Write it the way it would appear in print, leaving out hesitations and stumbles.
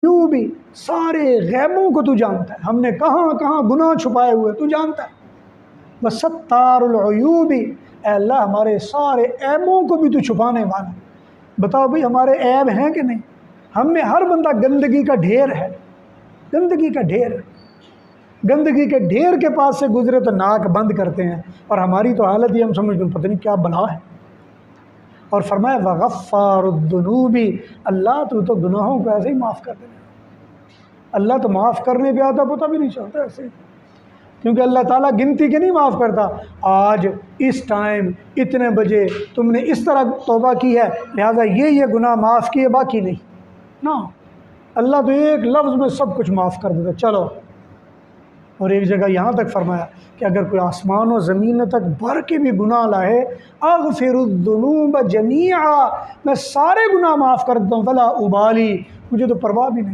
यूँ भी सारे गैबों को तू जानता है, हमने कहाँ कहाँ गुनाह छुपाए हुए तू जानता है। बस सत्तारुल अयूबी, अल्लाह हमारे सारे ऐबों को भी तू छुपाने वाला। बताओ भाई हमारे ऐब हैं कि नहीं? हम में हर बंदा गंदगी का ढेर है, गंदगी का ढेर। गंदगी के ढेर के पास से गुजरे तो नाक बंद करते हैं, और हमारी तो हालत ही हम समझते पता नहीं क्या बला है। और फरमाया वग़फ़ारुद्दुनूबी, अल्लाह तू तो गुनाहों को ऐसे ही माफ़ कर देना। अल्लाह तो माफ़ करने पे आता पता भी नहीं चलता ऐसे, क्योंकि अल्लाह ताला गिनती के नहीं माफ़ करता। आज इस टाइम इतने बजे तुमने इस तरह तौबा की है, लिहाजा ये गुनाह माफ़ किए, बाकी नहीं ना। अल्लाह तो एक लफ्ज़ में सब कुछ माफ़ कर देता। चलो, और एक जगह यहाँ तक फरमाया कि अगर कोई आसमान और ज़मीन तक भर के भी गुनाह लाए, अग़फ़िरुद्दुनूब जमीआ, मैं सारे गुनाह माफ़ कर देता हूँ, फला उबाली, मुझे तो परवाह भी नहीं।